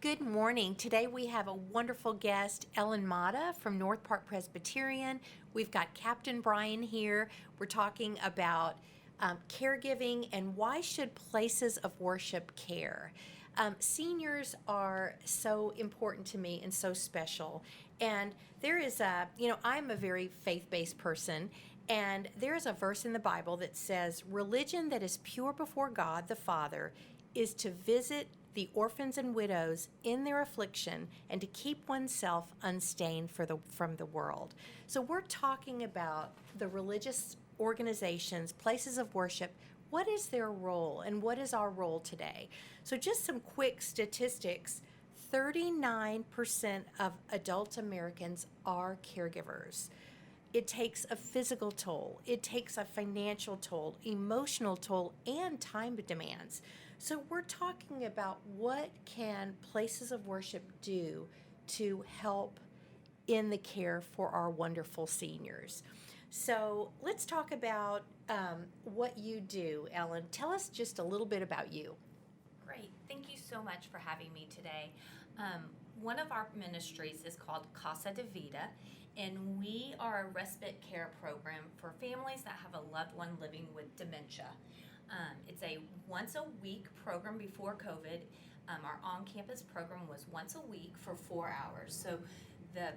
Good morning. Today we have a wonderful guest, Ellen Mata from Northpark Presbyterian. We've got Captain Brian here. We're talking about caregiving and why should places of worship care. Seniors are so important to me and so special. And there is I'm a very faith-based person, and there is a verse in the Bible that says, religion that is pure before God the Father is to visit the orphans and widows in their affliction and to keep oneself unstained from the world. So we're talking about the religious organizations, places of worship. What is their role and what is our role today? So just some quick statistics. 39% of adult Americans are caregivers. It takes a physical toll, it takes a financial toll, emotional toll, and time demands. So we're talking about what can places of worship do to help in the care for our wonderful seniors. So let's talk about what you do, Ellen. Tell us just a little bit about you. Great. Thank you so much for having me today. One of our ministries is called Casa de Vida, and we are a respite care program for families that have a loved one living with dementia. It's a once-a-week program before COVID. Our on-campus program was once a week for 4 hours. So the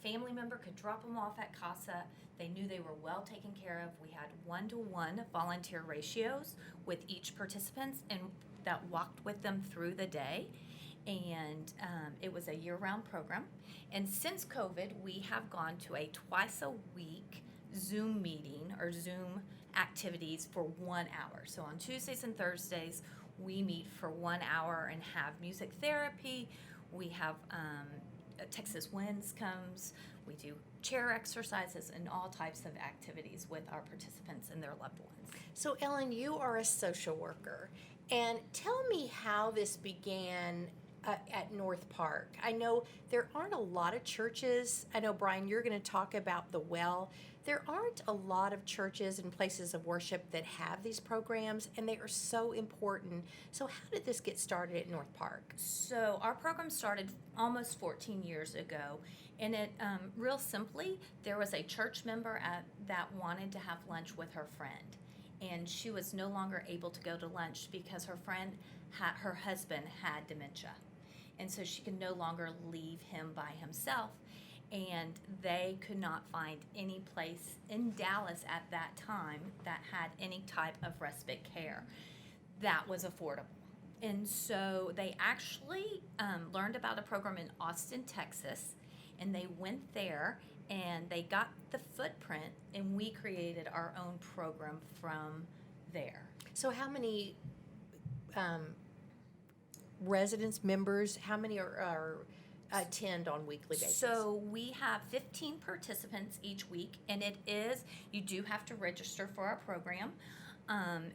family member could drop them off at Casa. They knew they were well taken care of. We had 1-to-1 volunteer ratios with each participant and that walked with them through the day. And it was a year-round program. And since COVID, we have gone to a twice-a-week Zoom meeting or Zoom activities for 1 hour. So on Tuesdays and Thursdays, we meet for 1 hour and have music therapy. We have Texas Winds comes. We do chair exercises and all types of activities with our participants and their loved ones. So Ellen, you are a social worker. And tell me how this began at Northpark. I know there aren't a lot of churches. I know, Brian, you're going to talk about the well. There aren't a lot of churches and places of worship that have these programs, and they are so important. So how did this get started at Northpark? So our program started almost 14 years ago, and it real simply, there was a church member that wanted to have lunch with her friend, and she was no longer able to go to lunch because her her husband had dementia, and so she could no longer leave him by himself. And they could not find any place in Dallas at that time that had any type of respite care that was affordable. And so they actually learned about a program in Austin, Texas, and they went there and they got the footprint, and we created our own program from there. So how many residents, members, how many are attend on a weekly basis? So we have 15 participants each week, and you do have to register for our program, and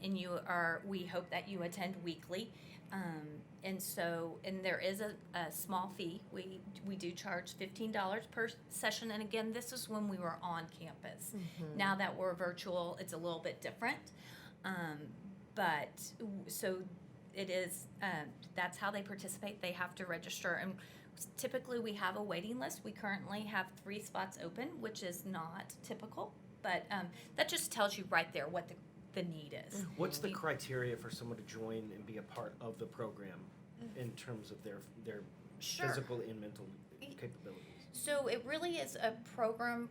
we hope that you attend weekly, and there is a small fee. We do charge $15 per session, and again, this is when we were on campus. Mm-hmm. Now that we're virtual, it's a little bit different, but so it is. That's how they participate. They have to register, and typically we have a waiting list. We currently have 3 spots open, which is not typical, but that just tells you right there what the need is. What's the criteria for someone to join and be a part of the program in terms of their Sure. physical and mental capabilities? So it really is a program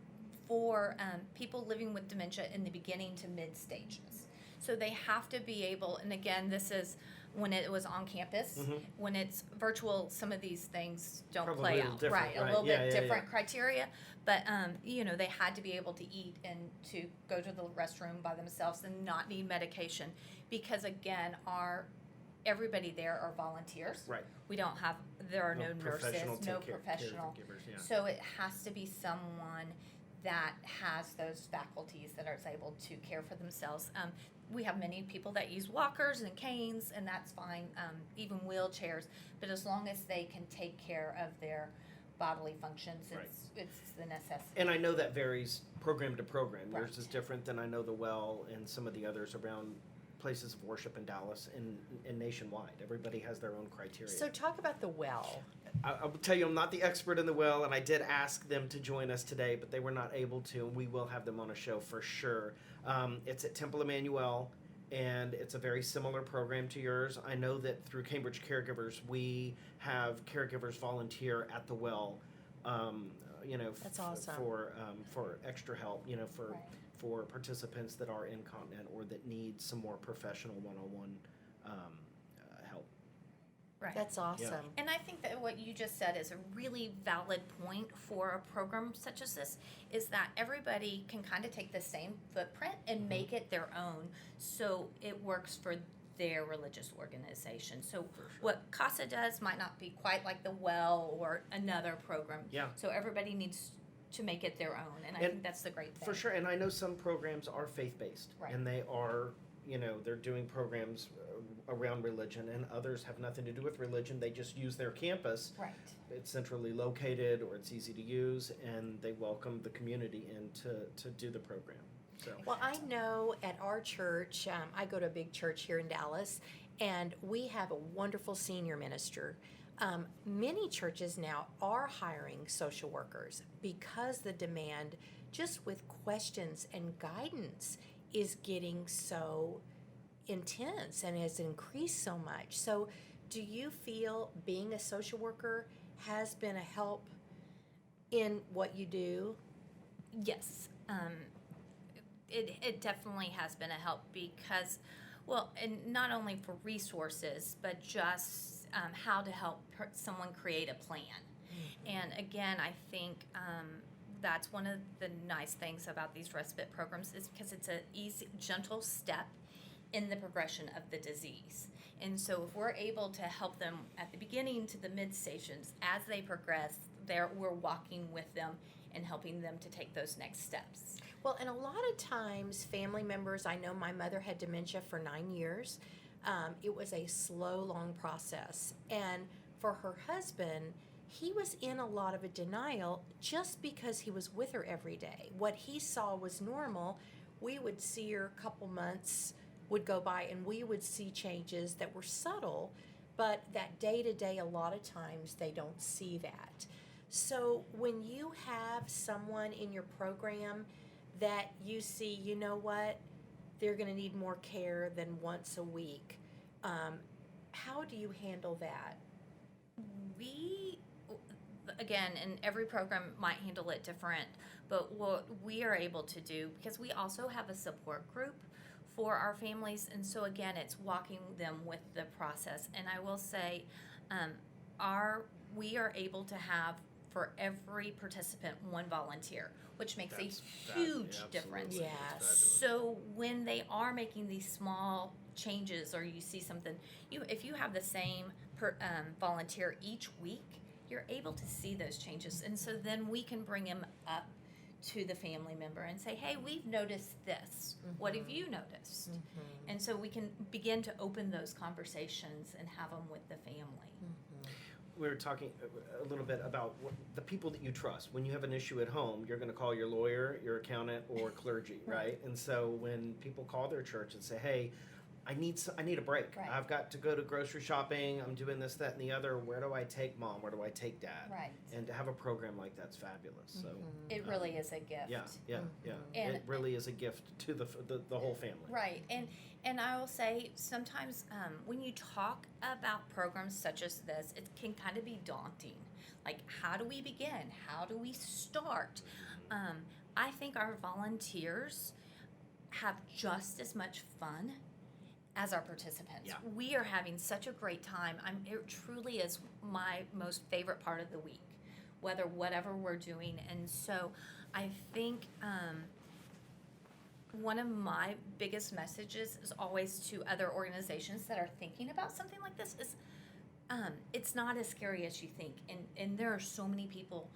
for people living with dementia in the beginning to mid stages. So they have to be able, and again, this is when it was on campus. Mm-hmm. When it's virtual, some of these things don't Probably play out. Right, a little bit different criteria. But, they had to be able to eat and to go to the restroom by themselves and not need medication. Because, again, everybody there are volunteers. Right. There are no nurses, no professional. Caregivers, yeah. So it has to be someone that has those faculties that are able to care for themselves. We have many people that use walkers and canes, and that's fine, even wheelchairs. But as long as they can take care of their bodily functions, it's the necessity. And I know that varies program to program. Right. Yours is different than I know the Well and some of the others around places of worship in Dallas and nationwide. Everybody has their own criteria. So talk about the well. I will tell you, I'm not the expert in the well, and I did ask them to join us today, but they were not able to, and we will have them on a show for sure. It's at Temple Emmanuel, and it's a very similar program to yours. I know that through Cambridge Caregivers, we have caregivers volunteer at the well, That's awesome. For extra help, Right. for participants that are incontinent or that need some more professional one-on-one help. Right. That's awesome. And I think that what you just said is a really valid point for a program such as this, is that everybody can kind of take the same footprint and make it their own, so it works for their religious organization. So what CASA does might not be quite like the well or another program. Yeah. So everybody needs to make it their own, and I think that's the great thing. For sure, and I know some programs are faith-based, Right. and they are, they're doing programs around religion, and others have nothing to do with religion. They just use their campus. Right. It's centrally located, or it's easy to use, and they welcome the community in to do the program. So. Well, I know at our church, I go to a big church here in Dallas, and we have a wonderful senior minister. Many churches now are hiring social workers because the demand, just with questions and guidance, is getting so intense and has increased so much. So, do you feel being a social worker has been a help in what you do? Yes, it definitely has been a help because, well, and not only for resources, but just how to help someone create a plan. And again, I think that's one of the nice things about these respite programs is because it's a easy, gentle step in the progression of the disease. And so if we're able to help them at the beginning to the mid stations, as they progress, we're walking with them and helping them to take those next steps. Well, and a lot of times, family members, I know my mother had dementia for 9 years. It was a slow, long process. And for her husband, he was in a lot of a denial just because he was with her every day. What he saw was normal. We would see her a couple months would go by, and we would see changes that were subtle, but that day-to-day, a lot of times, they don't see that. So when you have someone in your program that you see, you know what, they're going to need more care than once a week, how do you handle that? We, again, and every program might handle it different, but what we are able to do, because we also have a support group for our families, and so again, it's walking them with the process. And I will say, we are able to have for every participant one volunteer, which makes a huge difference. Yes. So when they are making these small changes, or you see something, if you have the same volunteer each week, you're able to see those changes, and so then we can bring them up to the family member and say, hey, we've noticed this. What have you noticed? And so we can begin to open those conversations and have them with the family. We were talking a little bit about the people that you trust. When you have an issue at home, you're going to call your lawyer, your accountant, or clergy, right? And so when people call their church and say, hey, I need a break. Right. I've got to go to grocery shopping. I'm doing this, that, and the other. Where do I take mom? Where do I take dad? Right. And to have a program like that's fabulous. So It really is a gift. yeah. And- it really is a gift to the whole family. Right, and I will say sometimes when you talk about programs such as this, it can kind of be daunting. Like, how do we begin? How do we start? I think our volunteers have just as much fun as our participants. Yeah. We are having such a great time. It truly is my most favorite part of the week, whatever we're doing. And so I think one of my biggest messages is always to other organizations that are thinking about something like this is it's not as scary as you think. And there are so many people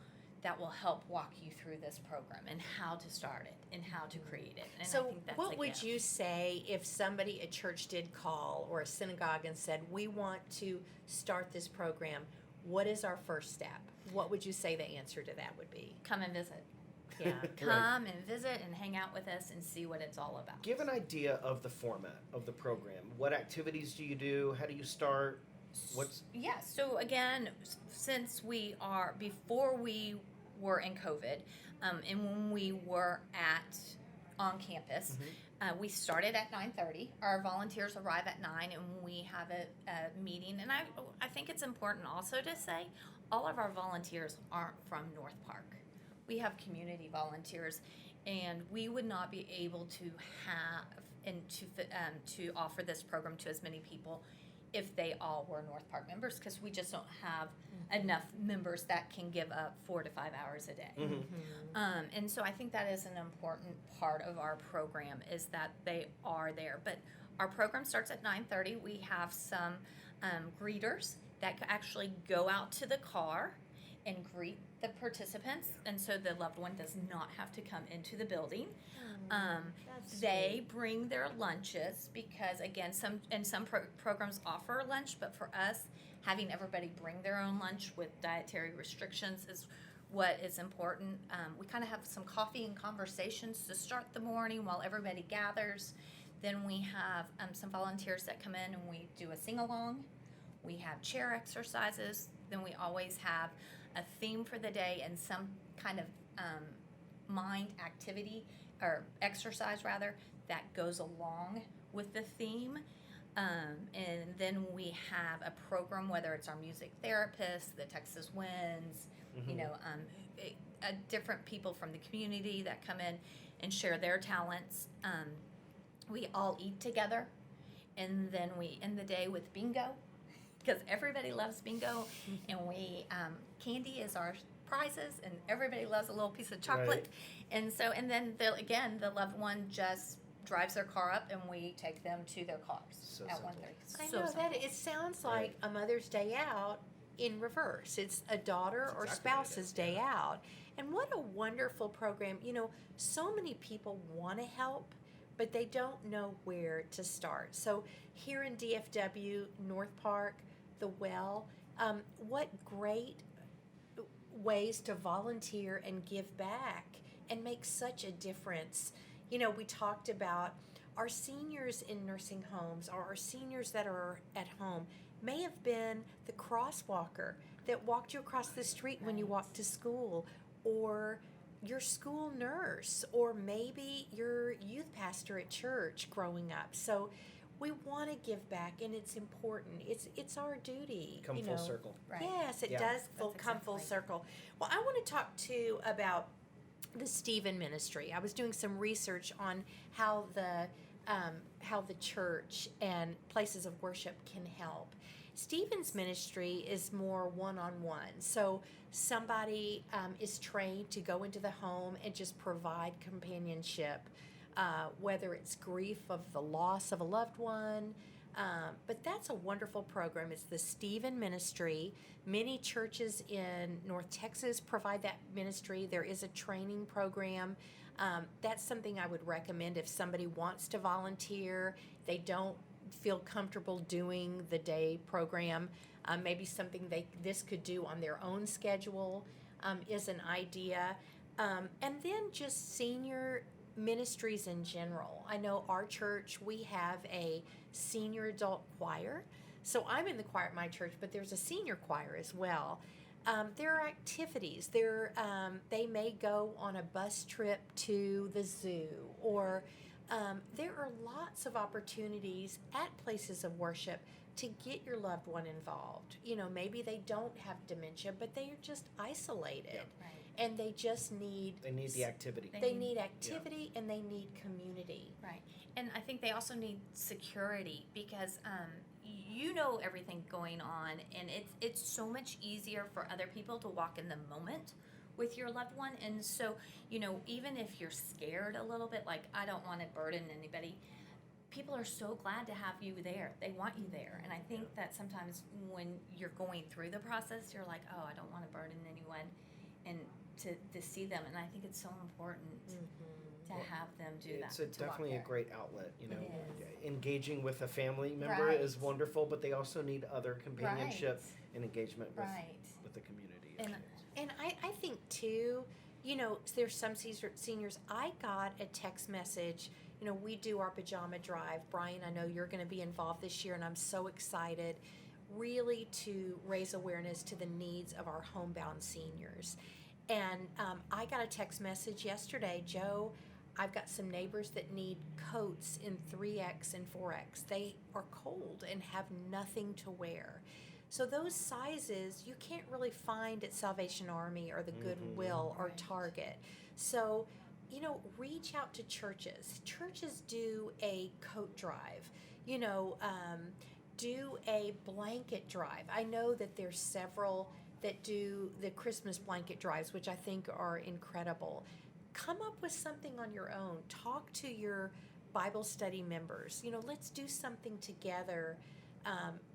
that will help walk you through this program and how to start it and how to create it. And I So think that's what a would gift. you say if somebody at church did call, or a synagogue, and said, we want to start this program? What is our first step? What would you say the answer to that would be? Come and visit. Yeah. Come and visit and hang out with us and see what it's all about. Give an idea of the format of the program. What activities do you do? How do you start? What's Yeah, so again, since before we were in COVID, and when we were on campus, we started at 9:30. Our volunteers arrive at 9, and we have a meeting. And I think it's important also to say, all of our volunteers aren't from Northpark. We have community volunteers, and we would not be able to have and to offer this program to as many people if they all were Northpark members, because we just don't have enough members that can give up 4 to 5 hours a day. And so I think that is an important part of our program, is that they are there. But our program starts at 9:30. We have some greeters that actually go out to the car and greet the participants, and so the loved one does not have to come into the building. They bring their lunches, because again, some programs offer lunch, but for us, having everybody bring their own lunch with dietary restrictions is what is important. We kind of have some coffee and conversations to start the morning while everybody gathers. Then we have some volunteers that come in and we do a sing-along. We have chair exercises. Then we always have a theme for the day and some kind of mind activity or exercise rather that goes along with the theme. And then we have a program, whether it's our music therapist, the Texas Winds, different people from the community that come in and share their talents. We all eat together, and then we end the day with bingo, because everybody loves bingo, and we candy is our prizes, and everybody loves a little piece of chocolate. And then the loved one just drives their car up, and we take them to their cars So at simple. 1:30. I know that it sounds like a Mother's Day Out in reverse. It's a daughter or That's exactly what it spouse's is, day out. And what a wonderful program. So many people want to help, but they don't know where to start. So here in DFW, North Park, the Well, what great ways to volunteer and give back and make such a difference. We talked about our seniors in nursing homes, or our seniors that are at home may have been the crosswalker that walked you across the street when you walked to school, or your school nurse, or maybe your youth pastor at church growing up. So we want to give back, and it's important. It's our duty. Come full circle. Right. Yes, it Yeah. does come full exactly. circle. Well, I want to talk too about the Stephen ministry. I was doing some research on how the church and places of worship can help. Stephen's ministry is more one-on-one. So somebody is trained to go into the home and just provide companionship, whether it's grief of the loss of a loved one. But that's a wonderful program. It's the Stephen Ministry. Many churches in North Texas provide that ministry. There is a training program. That's something I would recommend if somebody wants to volunteer. They don't feel comfortable doing the day program. Maybe something this could do on their own schedule is an idea. And then just senior ministries in general. I know our church, we have a senior adult choir. So I'm in the choir at my church, but there's a senior choir as well. There are activities. They may go on a bus trip to the zoo, or there are lots of opportunities at places of worship to get your loved one involved. Maybe they don't have dementia, but they are just isolated. Yeah. Right. And they just need They need the activity. they need activity and they need community. Right. And I think they also need security, because you know everything going on, and it's so much easier for other people to walk in the moment with your loved one. And so, even if you're scared a little bit, like, I don't want to burden anybody, people are so glad to have you there. They want you there. And I think that sometimes when you're going through the process, you're like, oh, I don't want to burden anyone, and to see them. And I think it's so important to have them do that. It's to walk definitely a there. great outlet. It is. Engaging with a family member Right. is wonderful, but they also need other companionship Right. and engagement with, Right. with the community. And And I think too, there's some seniors. I got a text message. We do our pajama drive. Brian, I know you're going to be involved this year, and I'm so excited really to raise awareness to the needs of our homebound seniors. And I got a text message yesterday, Joe, I've got some neighbors that need coats in 3X and 4X. They are cold and have nothing to wear. So those sizes you can't really find at Salvation Army or the Goodwill or Right. Target. So, reach out to churches. Churches do a coat drive, do a blanket drive. I know that there's several that do the Christmas blanket drives, which I think are incredible. Come up with something on your own. Talk to your Bible study members. Let's do something together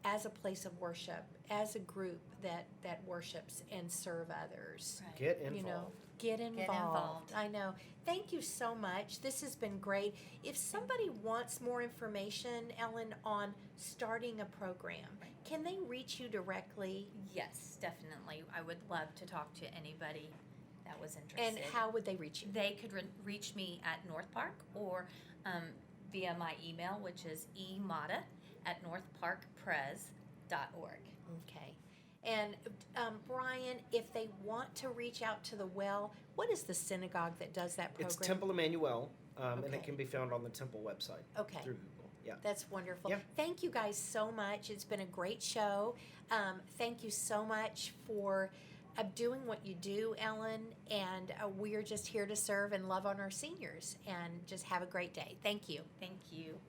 as a place of worship, as a group that worships and serve others. Right. Get involved. Get involved. I know. Thank you so much. This has been great. If somebody wants more information, Ellen, on starting a program, Right. can they reach you directly? Yes, definitely. I would love to talk to anybody that was interested. And how would they reach you? They could reach me at Northpark or via my email, which is emata@northparkpres.org. Okay. And Brian, if they want to reach out to the well, what is the synagogue that does that program? It's Temple Emmanuel, and Okay. it can be found on the Temple website Okay. through Google. Yeah. That's wonderful. Yeah. Thank you guys so much. It's been a great show. Thank you so much for doing what you do, Ellen. And we are just here to serve and love on our seniors. And just have a great day. Thank you. Thank you.